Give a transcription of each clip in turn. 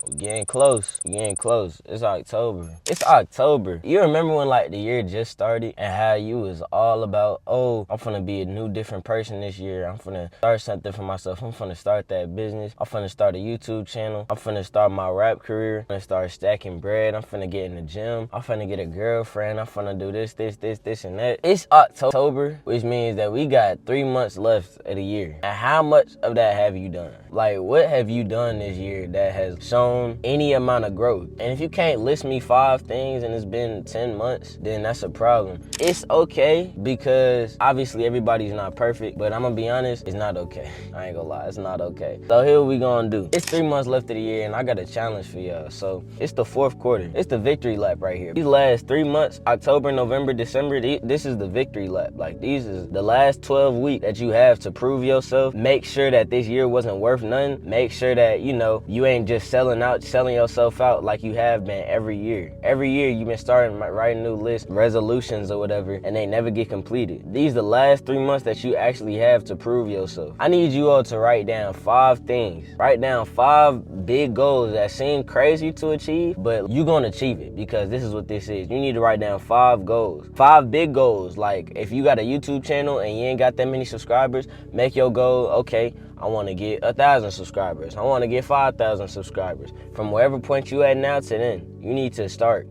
We're getting close. We're getting close. It's October. It's October. You remember when like the year just started and how you was all about, oh, I'm finna be a new different person this year. I'm finna start something for myself. I'm finna start that business. I'm finna start a YouTube channel. I'm finna start my rap career. I'm finna start stacking bread. I'm finna get in the gym. I'm finna get a girlfriend. I'm finna do this, and that. It's October, which means that we got 3 months left of the year. And how much of that have you done? Like, what have you done this year that has shown any amount of growth? And if you can't list me 5 things and it's been 10 months, then that's a problem. It's okay because obviously everybody's not perfect, but I'm gonna be honest, it's not okay. I ain't gonna lie, it's not okay. So here we gonna do. It's 3 months left of the year and I got a challenge for y'all. So it's the 4th quarter. It's the victory lap right here. These last 3 months, October, November, December, this is the victory lap. Like, these is the last 12 weeks that you have to prove yourself. Make sure that this year wasn't worth nothing. Make sure that, you know, you ain't just selling yourself out like you have been every year. Every year you've been starting writing new lists, resolutions or whatever, and they never get completed. These are the last 3 months that you actually have to prove yourself. I need you all to write down 5 things. Write down 5 big goals that seem crazy to achieve, but you're gonna achieve it because this is what this is. You need to write down 5 goals. 5 big goals. Like, if you got a YouTube channel and you ain't got that many subscribers, make your goal, okay, I want to get 1,000 subscribers. I want to get 5,000 subscribers. From wherever point you at now to then, you need to start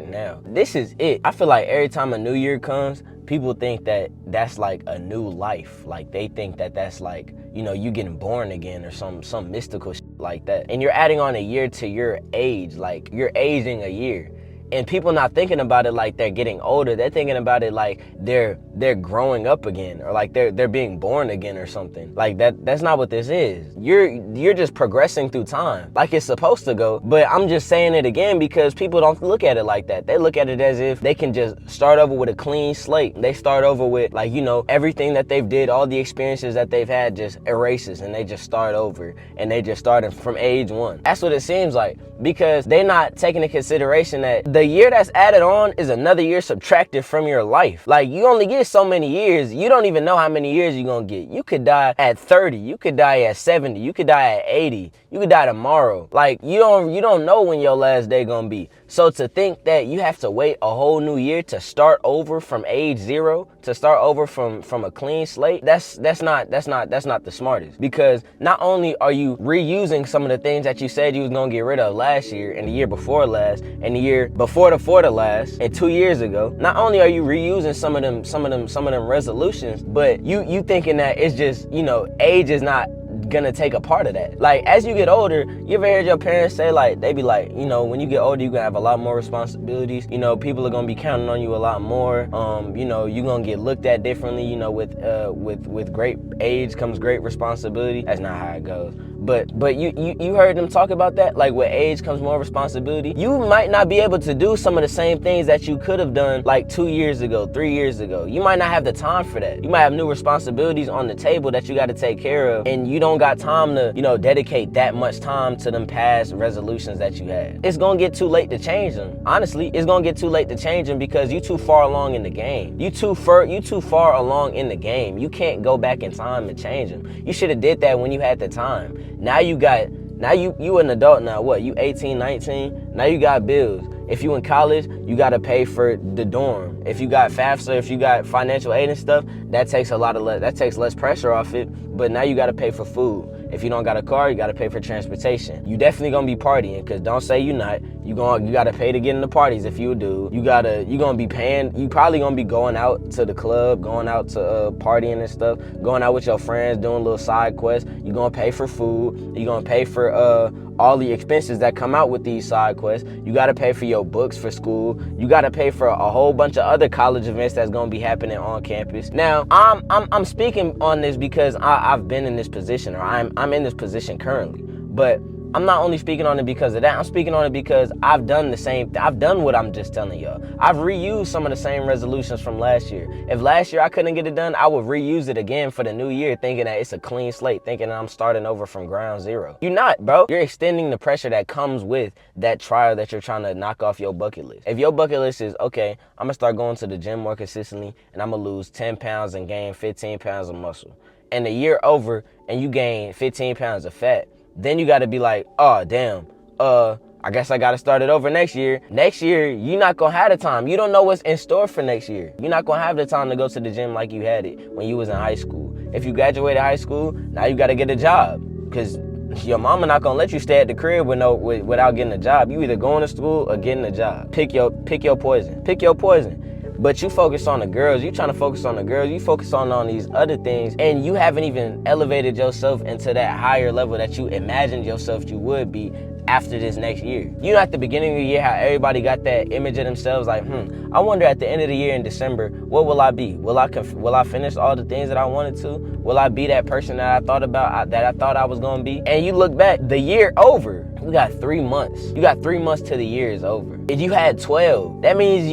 now. This is it. I feel like every time a new year comes, people think that that's like a new life. Like, they think that that's like, you know, you getting born again or some mystical shit like that. And you're adding on a year to your age. Like, you're aging a year. And people not thinking about it like they're getting older. They're thinking about it like they're growing up again, or like they're being born again or something. Like, that's not what this is. You're just progressing through time like it's supposed to go. But I'm just saying it again because people don't look at it like that. They look at it as if they can just start over with a clean slate. They start over with, like, you know, everything that they've did, all the experiences that they've had just erases, and they just start over, and they just started from age 1. That's what it seems like, because they're not taking into consideration that the year that's added on is another year subtracted from your life. Like, you only get so many years. You don't even know how many years you're gonna get. You could die at 30. You could die at 70. You could die at 80. You could die tomorrow. Like, you don't know when your last day gonna be. So to think that you have to wait a whole new year to start over from age 0, to start over from a clean slate, that's not the smartest. Because not only are you reusing some of the things that you said you was gonna get rid of last year, and the year before last, and the year before the last, and 2 years ago, not only are you reusing some of them resolutions, but you thinking that it's just, you know, age is not gonna take a part of that. Like, as you get older, you ever heard your parents say, like, they be like, you know, when you get older, you're gonna have a lot more responsibilities. You know, people are gonna be counting on you a lot more. You know, you're gonna get looked at differently. You know, with great age comes great responsibility. That's not how it goes. But you heard them talk about that? Like, with age comes more responsibility. You might not be able to do some of the same things that you could have done like 2 years ago, 3 years ago. You might not have the time for that. You might have new responsibilities on the table that you got to take care of, and you don't got time to, you know, dedicate that much time to them past resolutions that you had. It's gonna get too late to change them. Honestly, it's gonna get too late to change them because you too far along in the game. You too far along in the game. You can't go back in time and change them. You should have did that when you had the time. Now you an adult now. What, you 18, 19? Now you got bills. If you in college, you gotta pay for the dorm. If you got FAFSA, if you got financial aid and stuff, that takes less pressure off it. But now you gotta pay for food. If you don't got a car, you gotta pay for transportation. You definitely gonna be partying, cause don't say you not. You gotta pay to get in the parties if you do. You gonna be paying. You probably gonna be going out to the club, going out to partying and stuff, going out with your friends, doing little side quests. You gonna pay for food. You gonna pay for all the expenses that come out with these side quests. You gotta pay for your books for school. You gotta pay for a whole bunch of other college events that's gonna be happening on campus. Now, I'm speaking on this because I've been in this position, or I'm in this position currently. But I'm not only speaking on it because of that. I'm speaking on it because I've done the same. I've done what I'm just telling y'all. I've reused some of the same resolutions from last year. If last year I couldn't get it done, I would reuse it again for the new year, thinking that it's a clean slate, thinking that I'm starting over from ground zero. You're not, bro. You're extending the pressure that comes with that trial that you're trying to knock off your bucket list. If your bucket list is, okay, I'm gonna start going to the gym more consistently, and I'm gonna lose 10 pounds and gain 15 pounds of muscle, and the year over and you gain 15 pounds of fat, then you got to be like, oh, damn, I guess I gotta start it over next year. Next year, you're not gonna have the time. You don't know what's in store for next year. You're not gonna have the time to go to the gym like you had it when you was in high school. If you graduated high school, now you gotta get a job. Cause your mama not gonna let you stay at the crib without getting a job. You either going to school or getting a job. Pick your poison. Pick your poison. But you focus on the girls. You trying to focus on the girls. You focus on these other things, and you haven't even elevated yourself into that higher level that you imagined yourself you would be after this next year. You know, at the beginning of the year, how everybody got that image of themselves like, I wonder at the end of the year in December, what will I be? Will I finish all the things that I wanted to? Will I be that person that I thought about, that I thought I was gonna be? And you look back, the year over. You got 3 months. You got 3 months till the year is over. If you had 12, that means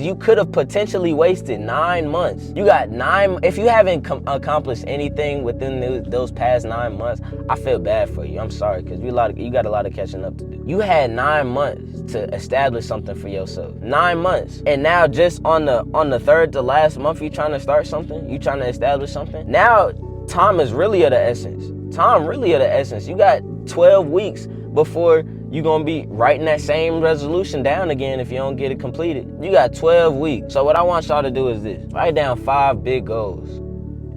you could have potentially wasted 9 months. You got 9. If you haven't accomplished anything within those past 9 months, I feel bad for you. I'm sorry, because you got a lot of catching up to do. You had 9 months to establish something for yourself. 9 months, and now just on the third to last month, you trying to start something. You trying to establish something. Now, time is really of the essence. Time really of the essence. You got 12 weeks before you're gonna be writing that same resolution down again if you don't get it completed. You got 12 weeks. So what I want y'all to do is this. Write down 5 big goals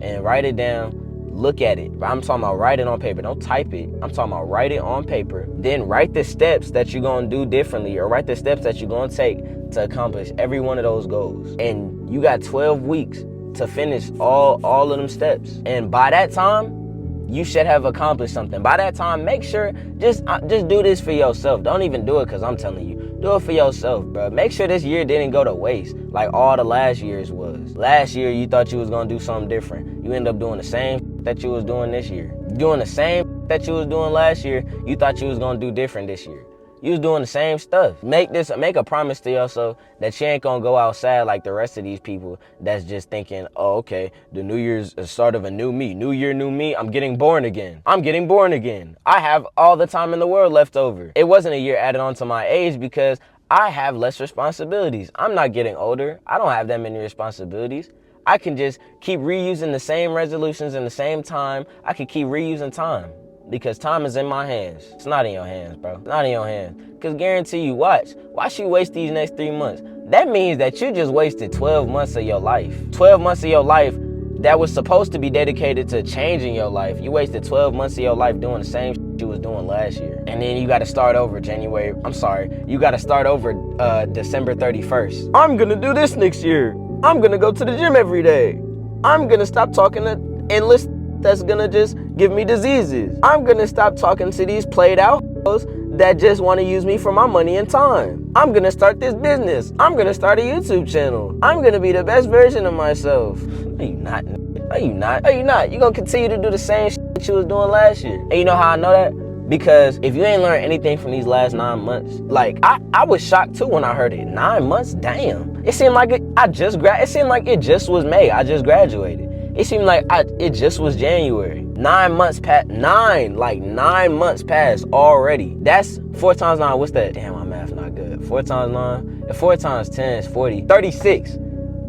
and write it down. Look at it. I'm talking about write it on paper. Don't type it. I'm talking about write it on paper. Then write the steps that you're gonna do differently, or write the steps that you're gonna take to accomplish every one of those goals. And you got 12 weeks to finish all of them steps. And by that time, you should have accomplished something. By that time, make sure, just do this for yourself. Don't even do it because I'm telling you. Do it for yourself, bro. Make sure this year didn't go to waste like all the last years was. Last year, you thought you was going to do something different. You end up doing the same that you was doing this year. Doing the same that you was doing last year, you thought you was going to do different this year. You was doing the same stuff. Make a promise to yourself that you ain't gonna go outside like the rest of these people that's just thinking, oh, okay, the New Year's the start of a new me. New year, new me, I'm getting born again. I'm getting born again. I have all the time in the world left over. It wasn't a year added on to my age because I have less responsibilities. I'm not getting older. I don't have that many responsibilities. I can just keep reusing the same resolutions in the same time. I can keep reusing time. Because time is in my hands. It's not in your hands, bro. It's not in your hands. Because guarantee you, watch you waste these next 3 months. That means that you just wasted 12 months of your life. 12 months of your life that was supposed to be dedicated to changing your life. You wasted 12 months of your life doing the same shit you was doing last year. And then you got to start over you got to start over December 31st. I'm going to do this next year. I'm going to go to the gym every day. I'm going to stop talking to endless that's gonna just give me diseases. I'm gonna stop talking to these played out hoes that just wanna use me for my money and time. I'm gonna start this business. I'm gonna start a YouTube channel. I'm gonna be the best version of myself. No, you not. No, you not. No, you not. You gonna continue to do the same shit you was doing last year. And you know how I know that? Because if you ain't learned anything from these last 9 months, like I was shocked too when I heard it. 9 months? Damn. It seemed like it seemed like it just was May. I just graduated. It seemed like it just was January. 9 months passed. 9 months passed already. That's 4 times 9. What's that? Damn, my math not good. 4 times 9. And 4 times 10 is 40. 36.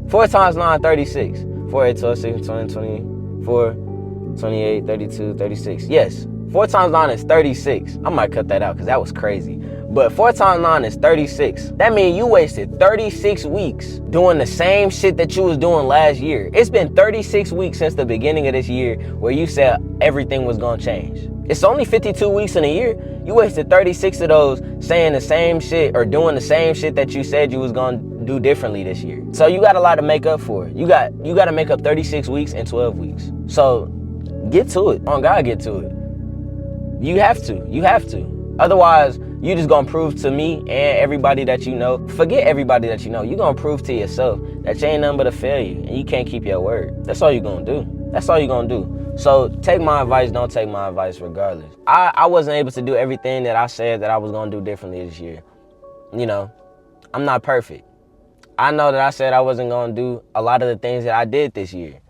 4 times 9, 36. 4, 8, 12, 16, 20, 24, 28, 32, 36. Yes. 4 times 9 is 36. I might cut that out because that was crazy. But 4 times 9 is 36. That means you wasted 36 weeks doing the same shit that you was doing last year. It's been 36 weeks since the beginning of this year where you said everything was gonna change. It's only 52 weeks in a year. You wasted 36 of those saying the same shit or doing the same shit that you said you was gonna do differently this year. So you got a lot to make up for. You got to make up 36 weeks in 12 weeks. So get to it. On God, get to it. You have to. Otherwise, you just gonna prove to me and everybody that you know, forget everybody that you know, you gonna prove to yourself that you ain't nothing but a failure and you can't keep your word. That's all you gonna do. That's all you gonna do. So take my advice, don't take my advice regardless. I wasn't able to do everything that I said that I was gonna do differently this year. You know, I'm not perfect. I know that I said I wasn't gonna do a lot of the things that I did this year.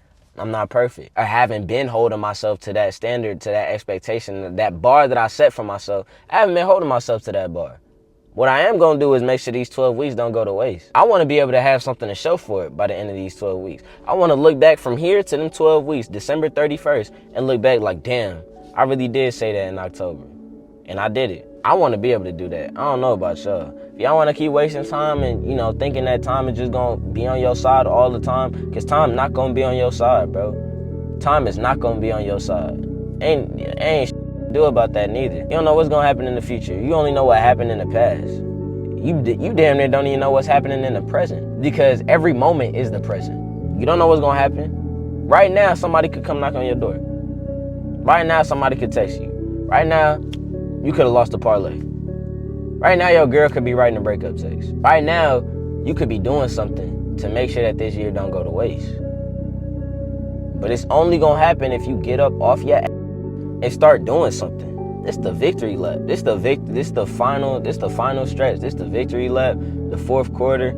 I'm not perfect. I haven't been holding myself to that standard, to that expectation, that bar that I set for myself. I haven't been holding myself to that bar. What I am going to do is make sure these 12 weeks don't go to waste. I want to be able to have something to show for it by the end of these 12 weeks. I want to look back from here to them 12 weeks, December 31st, and look back like, damn, I really did say that in October. And I did it. I want to be able to do that. I don't know about y'all. If y'all want to keep wasting time and, you know, thinking that time is just going to be on your side all the time, because time not going to be on your side, bro. Time is not going to be on your side. Ain't to do about that neither. You don't know what's going to happen in the future. You only know what happened in the past. You damn near don't even know what's happening in the present, because every moment is the present. You don't know what's going to happen. Right now, somebody could come knock on your door. Right now, somebody could text you. Right now, you could have lost a parlay. Right now, your girl could be writing a breakup text. Right now, you could be doing something to make sure that this year don't go to waste. But it's only gonna happen if you get up off your ass and start doing something. This the victory lap. This the final stretch. This the victory lap. The fourth quarter.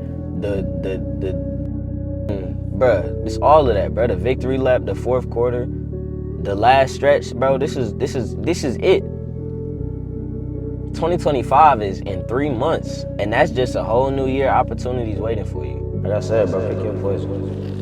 Bruh, it's all of that, bruh. The victory lap, the fourth quarter, the last stretch, bro. This is it. 2025 is in 3 months, and that's just a whole new year opportunities waiting for you. Like I said, bro, pick your poison.